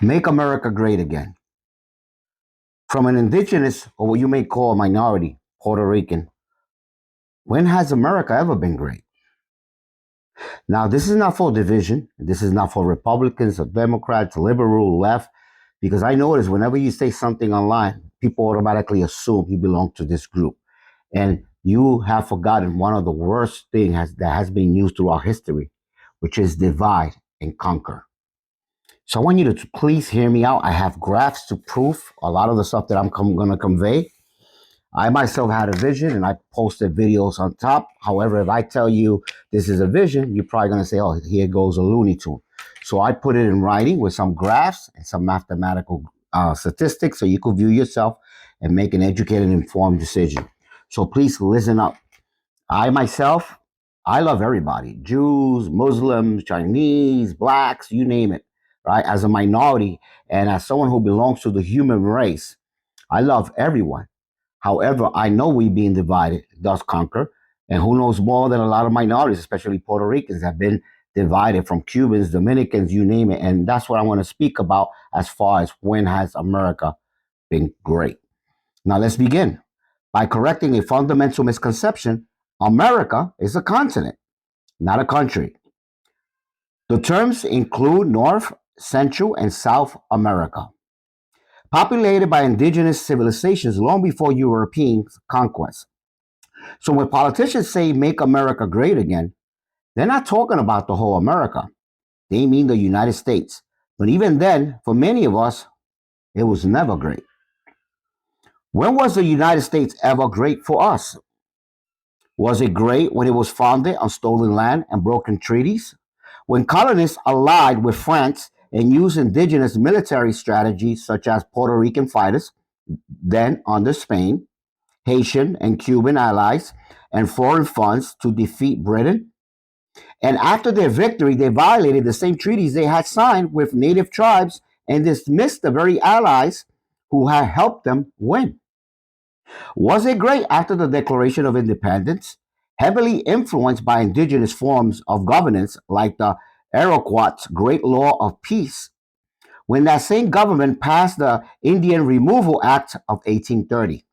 Make America great again. From an indigenous, or what you may call a minority, Puerto Rican, when has America ever been great? Now, this is not for division. This is not for Republicans or Democrats, liberal, left, because I notice whenever you say something online, people automatically assume you belong to this group. And you have forgotten one of the worst things that has been used throughout history, which is divide and conquer. So I want you to please hear me out. I have graphs to prove a lot of the stuff that I'm going to convey. I myself had a vision and I posted videos on top. However, if I tell you this is a vision, you're probably going to say, oh, here goes a Looney Tune. So I put it in writing with some graphs and some mathematical statistics so you could view yourself and make an educated, informed decision. So please listen up. I myself, I love everybody, Jews, Muslims, Chinese, blacks, you name it, right? As a minority and as someone who belongs to the human race, I love everyone. However, I know we being divided does conquer. And who knows more than a lot of minorities, especially Puerto Ricans, have been divided from Cubans, Dominicans, you name it. And that's what I want to speak about as far as when has America been great. Now let's begin. By correcting a fundamental misconception, America is a continent, not a country. The terms include North, Central, and South America, populated by indigenous civilizations long before European conquest. So when politicians say make America great again, they're not talking about the whole America. They mean the United States. But even then, for many of us, it was never great. When was the United States ever great for us? Was it great when it was founded on stolen land and broken treaties? When colonists allied with France and used indigenous military strategies such as Puerto Rican fighters, then under Spain, Haitian and Cuban allies, and foreign funds to defeat Britain? And after their victory, they violated the same treaties they had signed with native tribes and dismissed the very allies who had helped them win. Was it great after the Declaration of Independence, heavily influenced by indigenous forms of governance like the Iroquois Great Law of Peace, when that same government passed the Indian Removal Act of 1830,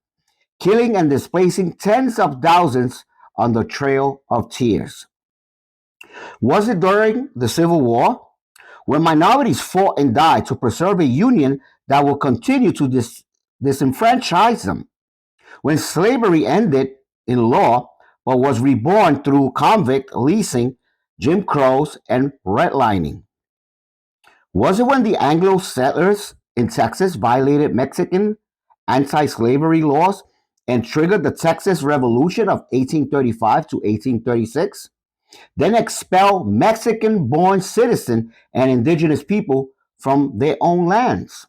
killing and displacing tens of thousands on the Trail of Tears? Was it during the Civil War, when minorities fought and died to preserve a union that will continue to disenfranchise them? When slavery ended in law but was reborn through convict leasing, Jim Crows, and redlining? Was it when the Anglo settlers in Texas violated Mexican anti slavery laws and triggered the Texas Revolution of 1835 to 1836? Then expel Mexican born citizens and indigenous people from their own lands.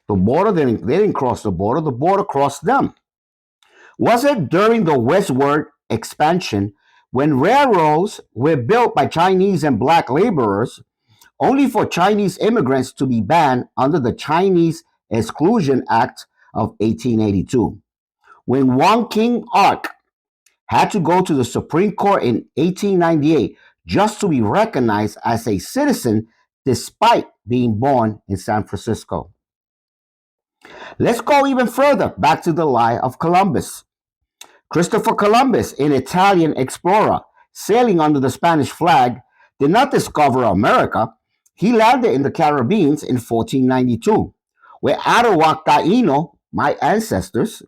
The border, they didn't cross the border crossed them. Was it during the westward expansion when railroads were built by Chinese and black laborers only for Chinese immigrants to be banned under the Chinese Exclusion Act of 1882? When Wong King Ark had to go to the Supreme Court in 1898 just to be recognized as a citizen despite being born in San Francisco? Let's go even further back to the lie of Columbus. Christopher Columbus, an Italian explorer sailing under the Spanish flag, did not discover America. He landed in the Caribbean in 1492, where Arawak Taino, my ancestors,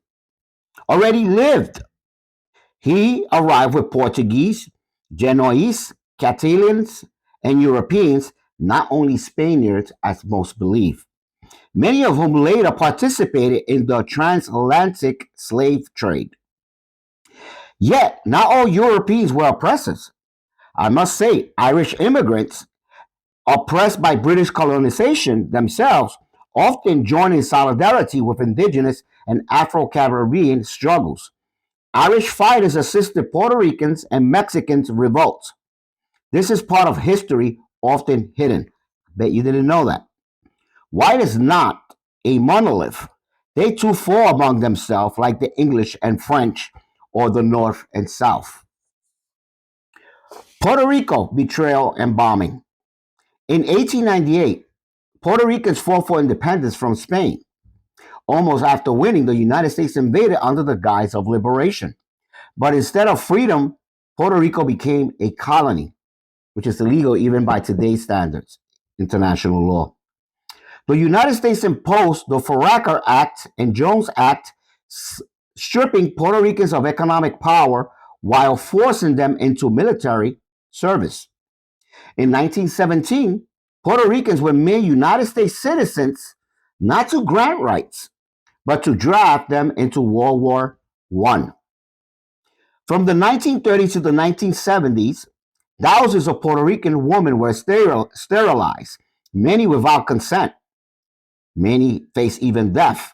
already lived. He arrived with Portuguese, Genoese, Catalans, and Europeans, not only Spaniards as most believe, many of whom later participated in the transatlantic slave trade. Yet, not all Europeans were oppressors. I must say, Irish immigrants, oppressed by British colonization themselves, often joined in solidarity with indigenous and Afro Caribbean struggles. Irish fighters assisted Puerto Ricans and Mexicans' revolts. This is part of history often hidden. Bet you didn't know that. White is not a monolith. They too fall among themselves like the English and French or the North and South. Puerto Rico betrayal and bombing. In 1898, Puerto Ricans fought for independence from Spain. Almost after winning, the United States invaded under the guise of liberation. But instead of freedom, Puerto Rico became a colony, which is illegal even by today's standards, international law. The United States imposed the Foraker Act and Jones Act, stripping Puerto Ricans of economic power while forcing them into military service. In 1917, Puerto Ricans were made United States citizens not to grant rights, but to draft them into World War I. From the 1930s to the 1970s, thousands of Puerto Rican women were sterilized, many without consent. Many faced even death.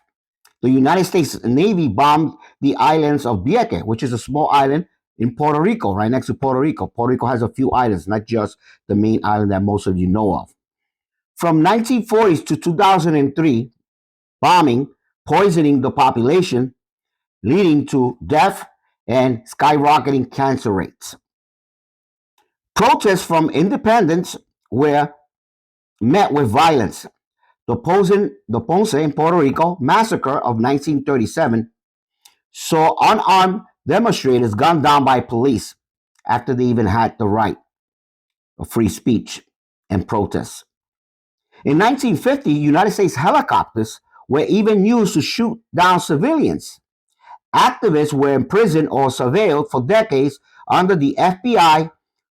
The United States Navy bombed the islands of Vieques, which is a small island in Puerto Rico, right next to Puerto Rico. Puerto Rico has a few islands, not just the main island that most of you know of. From 1940s to 2003, bombing, poisoning the population, leading to death and skyrocketing cancer rates. Protests from independents were met with violence. The Ponce in Puerto Rico massacre of 1937 saw unarmed demonstrators gunned down by police after they even had the right of free speech and protest. In 1950, United States helicopters were even used to shoot down civilians. Activists were imprisoned or surveilled for decades under the FBI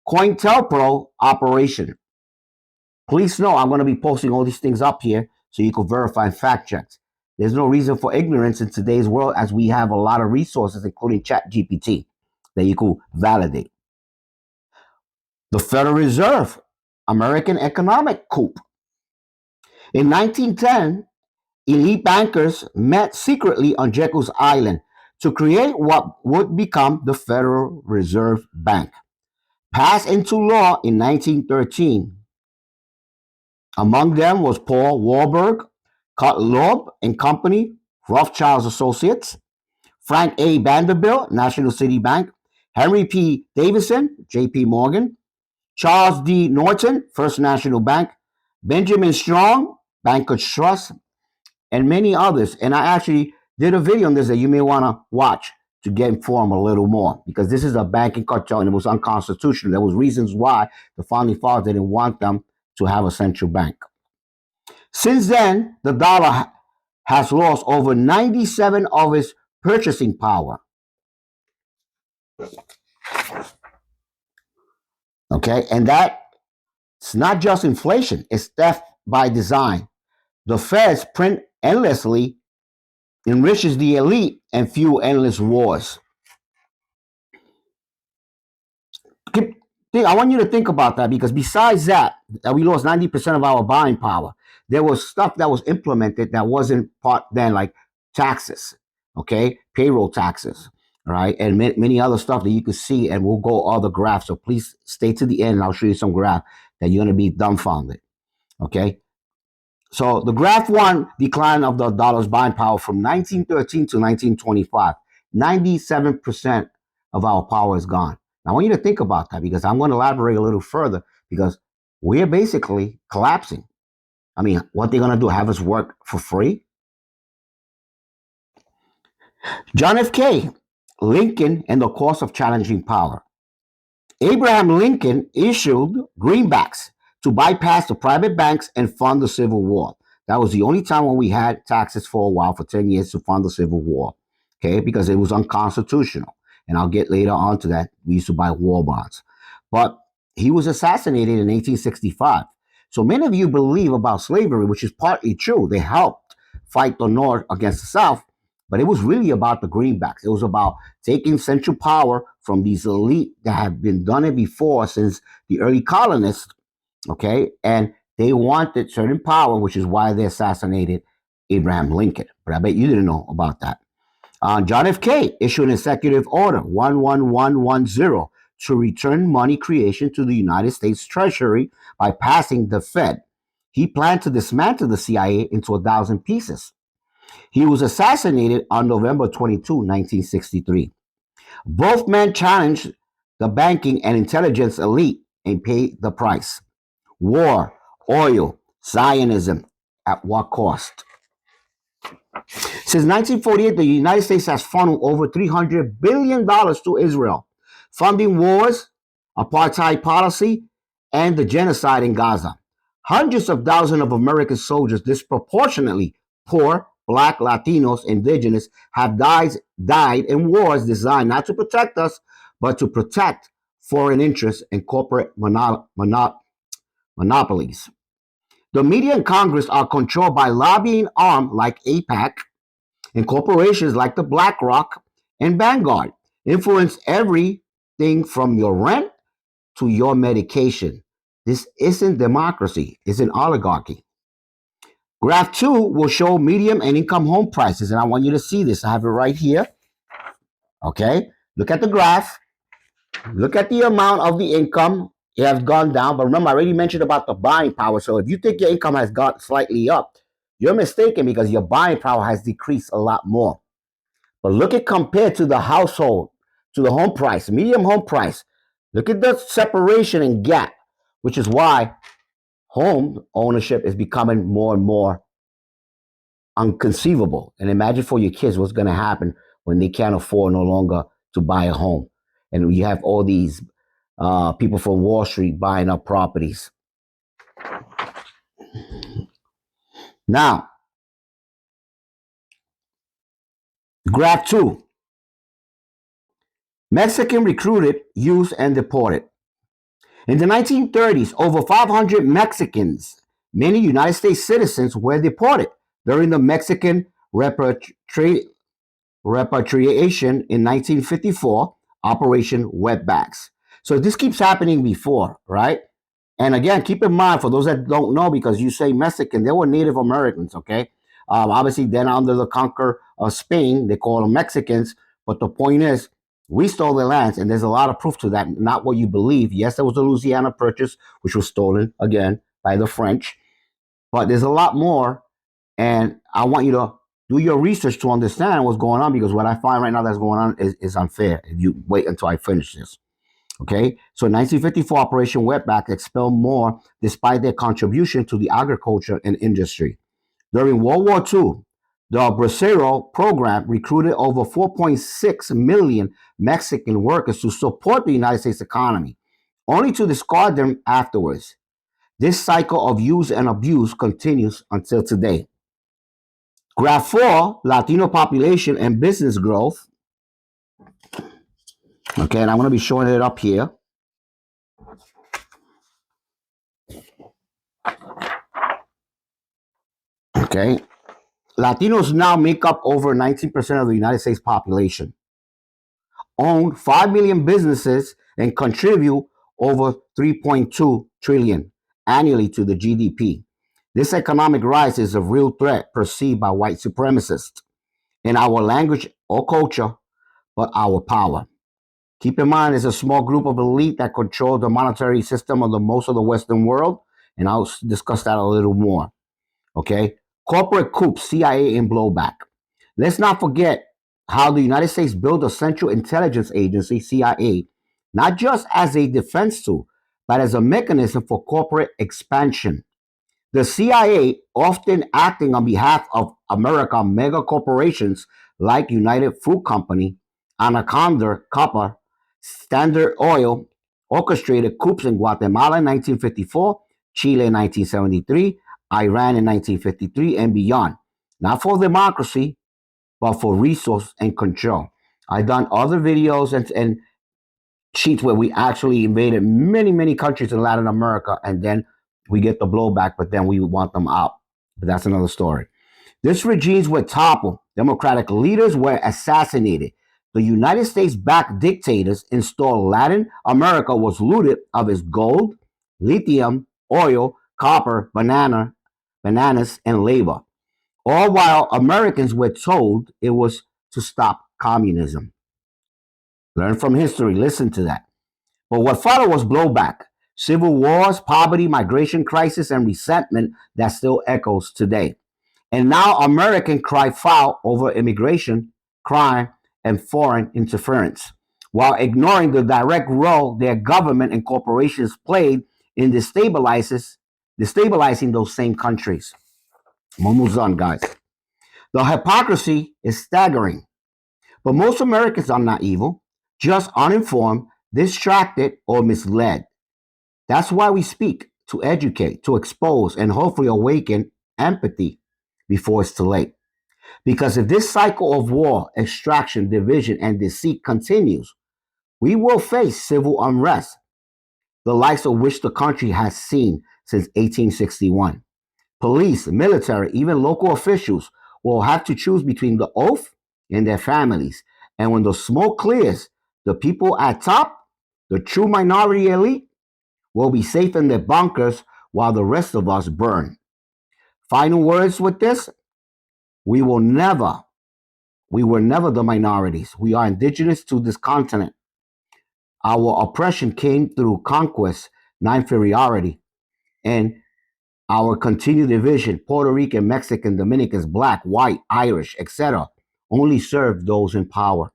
COINTELPRO operation. Please know I'm going to be posting all these things up here so you can verify and fact check. There's no reason for ignorance in today's world as we have a lot of resources, including ChatGPT, that you can validate. The Federal Reserve, American economic coup. In 1910, elite bankers met secretly on Jekyll's Island to create what would become the Federal Reserve Bank. Passed into law in 1913. Among them was Paul Warburg, Loeb and Company, Rothschild's Associates, Frank A. Vanderbilt, National City Bank, Henry P. Davison, J.P. Morgan, Charles D. Norton, First National Bank, Benjamin Strong, Bankers Trust, and many others. And I actually did a video on this that you may want to watch to get informed a little more, because this is a banking cartel and it was unconstitutional. There was reasons why the founding fathers didn't want them to have a central bank. Since then, the dollar has lost over 97 of its purchasing power. Okay, and that's not just inflation, it's theft by design. The Feds print endlessly, enriches the elite, and fuel endless wars. I want you to think about that, because besides that we lost 90% of our buying power, there was stuff that was implemented that wasn't part then, like taxes, okay, payroll taxes, right, and many other stuff that you could see, and we'll go all the graphs. So please stay to the end, and I'll show you some graph that you're going to be dumbfounded, okay. So the graph one, decline of the dollar's buying power from 1913 to 1925, 97% of our power is gone. Now, I want you to think about that, because I'm going to elaborate a little further, because we're basically collapsing. I mean, what they're going to do, have us work for free? John F. K. Lincoln and the cost of challenging power. Abraham Lincoln issued greenbacks to bypass the private banks and fund the Civil War. That was the only time when we had taxes for a while, for 10 years, to fund the Civil War, okay, because it was unconstitutional. And I'll get later on to that. We used to buy war bonds. But he was assassinated in 1865. So many of you believe about slavery, which is partly true. They helped fight the North against the South, but it was really about the greenbacks. It was about taking central power from these elite that have been done it before since the early colonists, okay? And they wanted certain power, which is why they assassinated Abraham Lincoln. But I bet you didn't know about that. John F. K. issued an executive order 11110 to return money creation to the United States Treasury by passing the Fed. He planned to dismantle the CIA into 1,000 pieces. He was assassinated on November 22, 1963. Both men challenged the banking and intelligence elite and paid the price. War, oil, Zionism, At what cost? Since 1948, the United States has funneled over $300 billion to Israel, funding wars, apartheid policy, and the genocide in Gaza. Hundreds of thousands of American soldiers, disproportionately poor, black, Latinos, indigenous, have died in wars designed not to protect us, but to protect foreign interests and corporate monopolies. The media and Congress are controlled by lobbying arms like APAC and corporations like the BlackRock and Vanguard influence everything from your rent to your medication. This isn't democracy, it's an oligarchy. Graph 2 will show medium and income home prices, and I want you to see this. I have it right here. Okay, look at the graph. Look at the amount of the income. It has gone down, but remember, I already mentioned about the buying power. So if you think your income has gone slightly up, you're mistaken because your buying power has decreased a lot more. But look at compared to the household, to the home price, medium home price. Look at the separation and gap, which is why home ownership is becoming more and more unconceivable. And imagine for your kids what's going to happen when they can't afford no longer to buy a home. And you have all these people from Wall Street buying up properties. Now, graph 2. Mexican recruited, used, and deported. In the 1930s, over 500 Mexicans, many United States citizens, were deported during the Mexican repatriation in 1954, Operation Wetbacks. So this keeps happening before, right? And again, keep in mind, for those that don't know, because you say Mexican, they were Native Americans, okay? Obviously, then under the conquer of Spain, they call them Mexicans. But the point is, we stole their lands, and there's a lot of proof to that, not what you believe. Yes, there was the Louisiana Purchase, which was stolen, again, by the French. But there's a lot more, and I want you to do your research to understand what's going on, because what I find right now that's going on is unfair if you wait until I finish this. Okay, so 1954 Operation Wetback expelled more despite their contribution to the agriculture and industry. During World War II, the Bracero program recruited over 4.6 million Mexican workers to support the United States economy, only to discard them afterwards. This cycle of use and abuse continues until today. Graph 4, Latino population and business growth. Okay, and I'm going to be showing it up here. Okay, Latinos now make up over 19% of the United States population, own 5 million businesses, and contribute over 3.2 trillion annually to the GDP. This economic rise is a real threat perceived by white supremacists in our language or culture, but our power. Keep in mind, there's a small group of elite that control the monetary system of the most of the Western world, and I'll discuss that a little more. Okay, corporate coups, CIA, and blowback. Let's not forget how the United States built a Central Intelligence Agency, CIA, not just as a defense tool, but as a mechanism for corporate expansion. The CIA, often acting on behalf of American mega corporations like United Fruit Company, Anaconda Copper, Standard Oil, orchestrated coups in Guatemala in 1954, Chile in 1973, Iran in 1953, and beyond. Not for democracy, but for resource and control. I've done other videos and sheets where we actually invaded many, many countries in Latin America, and then we get the blowback, but then we want them out. But that's another story. These regimes were toppled. Democratic leaders were assassinated. The United States backed dictators installed. Latin America was looted of its gold, lithium, oil, copper, bananas, and labor. All while Americans were told it was to stop communism. Learn from history, listen to that. But what followed was blowback, civil wars, poverty, migration crisis, and resentment that still echoes today. And now Americans cry foul over immigration, crime, and foreign interference, while ignoring the direct role their government and corporations played in destabilizing those same countries. I'm almost done, guys. The hypocrisy is staggering. But most Americans are not evil, just uninformed, distracted, or misled. That's why we speak to educate, to expose, and hopefully awaken empathy before it's too late. Because if this cycle of war, extraction, division, and deceit continues, we will face civil unrest, the likes of which the country has seen since 1861. Police, military, even local officials will have to choose between the oath and their families. And when the smoke clears, the people at top, the true minority elite, will be safe in their bunkers while the rest of us burn. Final words with this: we will never, we were never the minorities. We are indigenous to this continent. Our oppression came through conquest, not inferiority. And our continued division, Puerto Rican, Mexican, Dominicans, black, white, Irish, etc., only served those in power.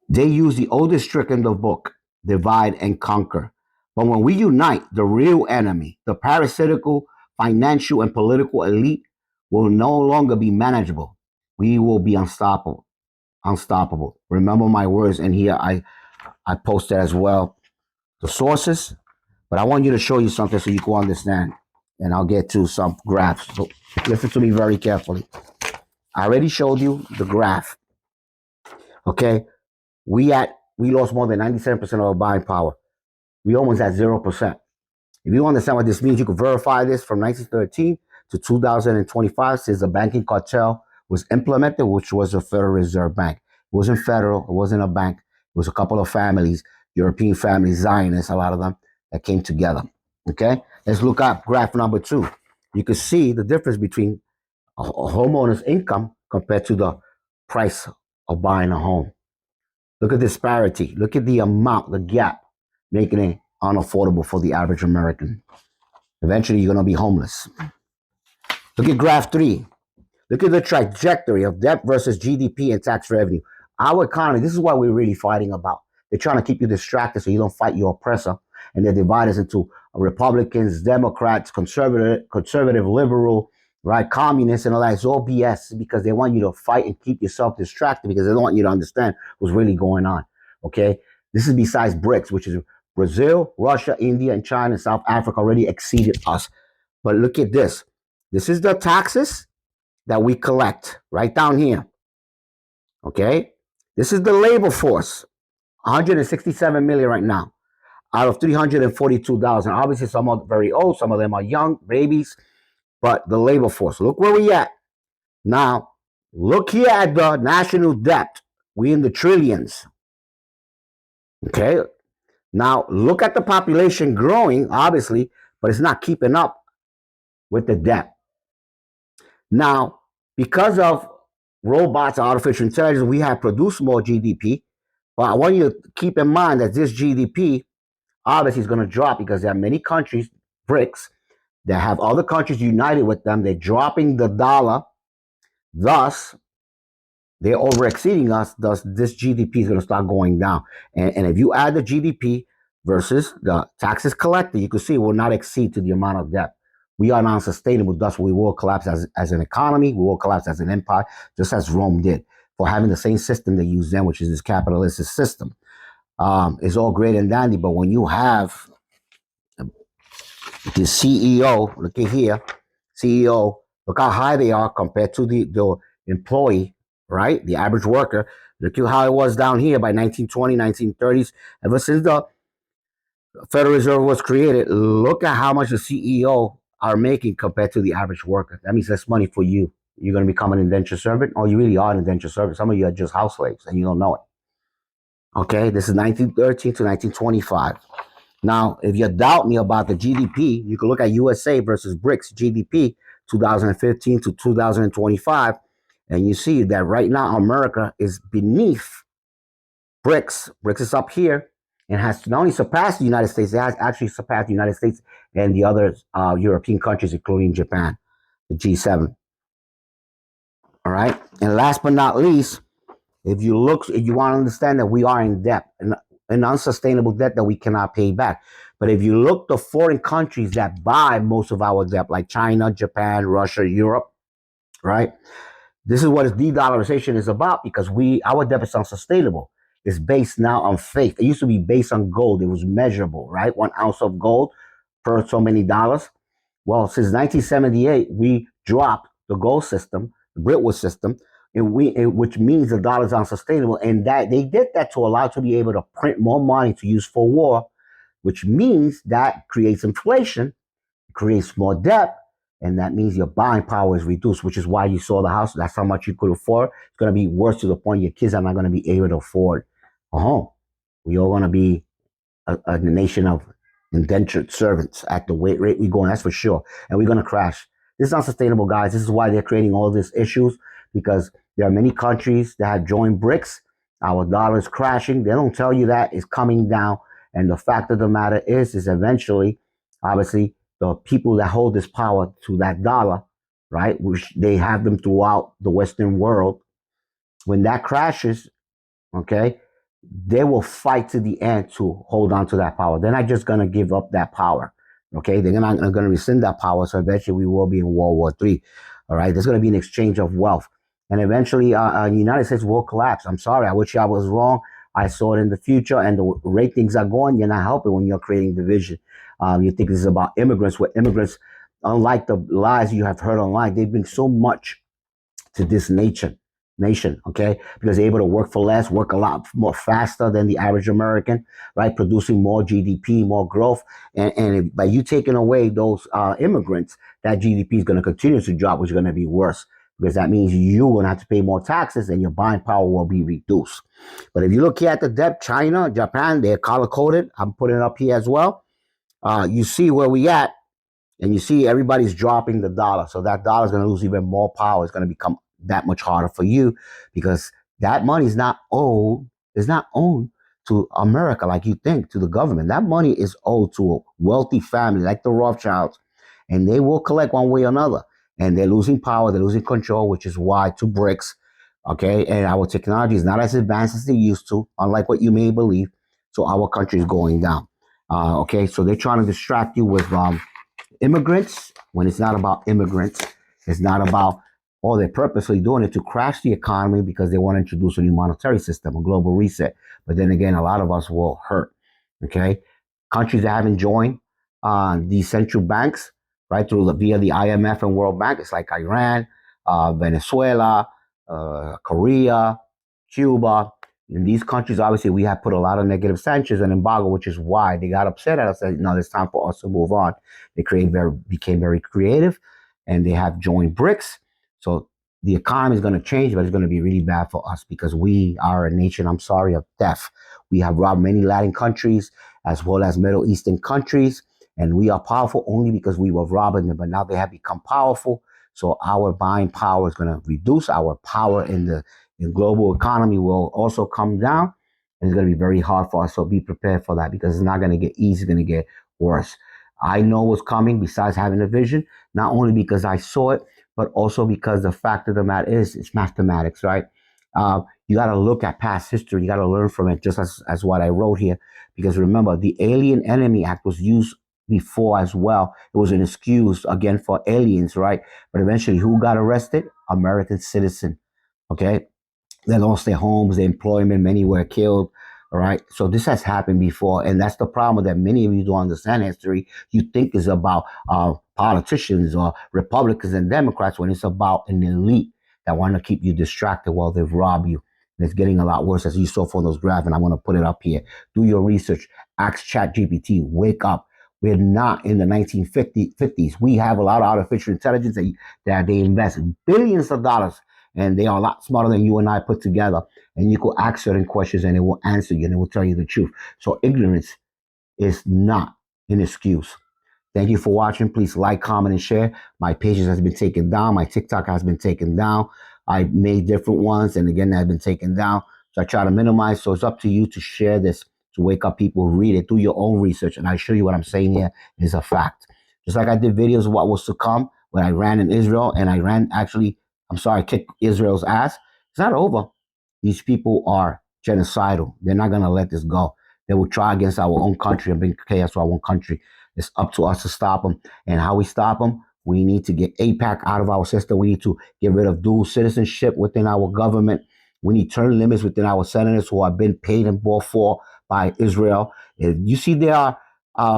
They use the oldest trick in the book, divide and conquer. But when we unite, the real enemy, the parasitical, financial, and political elite, will no longer be manageable. We will be unstoppable. Unstoppable. Remember my words, and here I posted as well the sources. But I want you to show you something so you can understand. And I'll get to some graphs. So listen to me very carefully. I already showed you the graph. Okay, we lost more than 97% of our buying power. We almost at 0%. If you understand what this means, you can verify this from 1913 to 2025 since the banking cartel was implemented, which was the Federal Reserve Bank. It wasn't federal, it wasn't a bank, it was a couple of families, European families, Zionists, a lot of them, that came together. Okay, let's look at graph number 2. You can see the difference between a homeowner's income compared to the price of buying a home. Look at disparity. Look at the amount, the gap, making it unaffordable for the average American. Eventually, you're going to be homeless. Look at graph 3. Look at the trajectory of debt versus GDP and tax revenue. Our economy, this is what we're really fighting about. They're trying to keep you distracted so you don't fight your oppressor. And they divide us into Republicans, Democrats, conservative, liberal, right, communists, and all that. It's all BS because they want you to fight and keep yourself distracted because they don't want you to understand what's really going on. Okay? This is besides BRICS, which is Brazil, Russia, India, and China, and South Africa already exceeded us. But look at this. This is the taxes that we collect right down here. Okay? This is the labor force, 167 million right now out of 342,000. Obviously, some are very old, some of them are young, babies, but the labor force. Look where we at. Now, look here at the national debt. We in the trillions. Okay? Now, look at the population growing, obviously, but it's not keeping up with the debt. Now, because of robots and artificial intelligence, we have produced more GDP. But I want you to keep in mind that this GDP obviously is going to drop because there are many countries, BRICS, that have other countries united with them. They're dropping the dollar. Thus, they're over exceeding us. Thus, this GDP is going to start going down. And if you add the GDP versus the taxes collected, you can see it will not exceed to the amount of debt. We are non sustainable. Thus, we will collapse as an economy. We will collapse as an empire, just as Rome did, for having the same system they use then, which is this capitalistic system. It's all great and dandy, but when you have the CEO, look at here, CEO, look how high they are compared to the employee, right? The average worker. Look at how it was down here by 1920, 1930s. Ever since the Federal Reserve was created, look at how much the CEO are making compared to the average worker. That means less money for you. You're going to become an indentured servant, or you really are an indentured servant. Some of you are just house slaves and you don't know it. Okay, this is 1913 to 1925. Now, if you doubt me about the GDP, you can look at USA versus BRICS GDP 2015 to 2025, and you see that right now America is beneath BRICS. BRICS is up here and has not only surpassed the United States, it has actually surpassed the United States and the other European countries, including Japan, the G7. All right, and last but not least, if you want to understand that we are in debt, and an unsustainable debt that we cannot pay back. But if you look the foreign countries that buy most of our debt, like China, Japan, Russia, Europe, right? This is what de-dollarization is about because our debt is unsustainable. It's based now on faith. It used to be based on gold. It was measurable, right? 1 ounce of gold per so many dollars. Well, since 1978, we dropped the gold system, the Brentwood system, which means the dollar is unsustainable. And that they did that to allow to be able to print more money to use for war, which means that creates inflation, creates more debt, and that means your buying power is reduced, which is why you sold the house. That's how much you could afford. It's going to be worse to the point your kids are not going to be able to afford a home. We all going to be a nation of indentured servants at the rate we're going, that's for sure. And we're going to crash. This is unsustainable, guys. This is why they're creating all these issues because there are many countries that have joined BRICS. Our dollar is crashing. They don't tell you that it's coming down. And the fact of the matter is eventually, obviously, the people that hold this power to that dollar, right, which they have them throughout the Western world, when that crashes, okay, they will fight to the end to hold on to that power. They're not just going to give up that power. Okay, they're not going to rescind that power. So eventually, we will be in World War III. All right, there's going to be an exchange of wealth, and eventually, the United States will collapse. I'm sorry, I wish I was wrong. I saw it in the future, and the rate things are going. You're not helping when you're creating division. You think this is about immigrants, where immigrants, unlike the lies you have heard online, they bring so much to this nation, okay? Because they're able to work for less, work a lot more faster than the average American, right? Producing more GDP, more growth. And by you taking away those immigrants, that GDP is going to continue to drop, which is going to be worse because that means you're going to have to pay more taxes and your buying power will be reduced. But if you look here at the debt, China, Japan, they're color coded. I'm putting it up here as well. You see where we at, and you see everybody's dropping the dollar. So that dollar is going to lose even more power. It's going to become that much harder for you because that money is not owned to America like you think, to the government. That money is owed to a wealthy family like the Rothschilds, and they will collect one way or another. And they're losing power, they're losing control, which is why to BRICS, okay, and our technology is not as advanced as they used to, unlike what you may believe. So our country is going down. Okay, so they're trying to distract you with immigrants when it's not about immigrants. It's not about, oh, they're purposely doing it to crash the economy because they want to introduce a new monetary system, a global reset. But then again, a lot of us will hurt. Okay. Countries that haven't joined these central banks, right, via the IMF and World Bank, it's like Iran, Venezuela, Korea, Cuba. In these countries, obviously, we have put a lot of negative sanctions and embargo, which is why they got upset at us. Said, no, it's time for us to move on. They became very creative, and they have joined BRICS. So the economy is going to change, but it's going to be really bad for us because we are a nation, I'm sorry, of theft. We have robbed many Latin countries as well as Middle Eastern countries, and we are powerful only because we were robbing them, but now they have become powerful. So our buying power is going to reduce. Our power in the global economy will also come down, and it's going to be very hard for us. So be prepared for that because it's not going to get easy; it's going to get worse. I know what's coming. Besides having a vision, not only because I saw it, but also because the fact of the matter is, it's mathematics, right? You got to look at past history. You got to learn from it, just as what I wrote here. Because remember, the Alien Enemy Act was used before as well. It was an excuse again for aliens, right? But eventually, who got arrested? American citizen. Okay, they lost their homes, their employment, many were killed. All right. So this has happened before. And that's the problem that many of you don't understand history. You think is about politicians or Republicans and Democrats when it's about an elite that want to keep you distracted while they've robbed you. And it's getting a lot worse as you saw from those graphs. And I'm going to put it up here. Do your research. Ask ChatGPT. Wake up. We're not in the 1950s. We have a lot of artificial intelligence that they invest billions of dollars, and they are a lot smarter than you and I put together. And you could ask certain questions and it will answer you and it will tell you the truth. So ignorance is not an excuse. Thank you for watching. Please like, comment, and share. My pages has been taken down. My TikTok has been taken down. I made different ones, and again, they've been taken down. So I try to minimize. So it's up to you to share this, to wake up people who read it, do your own research. And I assure you what I'm saying here is a fact. Just like I did videos of what was to come when I ran in Israel, and I ran actually, I'm sorry, kicked Israel's ass. It's not over. These people are genocidal. They're not going to let this go. They will try against our own country and bring chaos to our own country. It's up to us to stop them. And how we stop them? We need to get APAC out of our system. We need to get rid of dual citizenship within our government. We need term limits within our senators who have been paid and bought for by Israel. If you see they are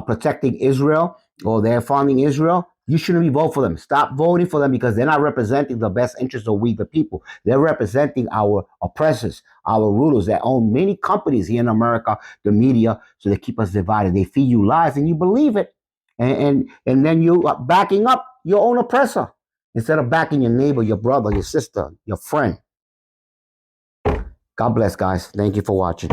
protecting Israel or they're funding Israel, you shouldn't be voting for them. Stop voting for them because they're not representing the best interests of we the people. They're representing our oppressors, our rulers that own many companies here in America, the media, so they keep us divided. They feed you lies and you believe it. And then you are backing up your own oppressor instead of backing your neighbor, your brother, your sister, your friend. God bless, guys. Thank you for watching.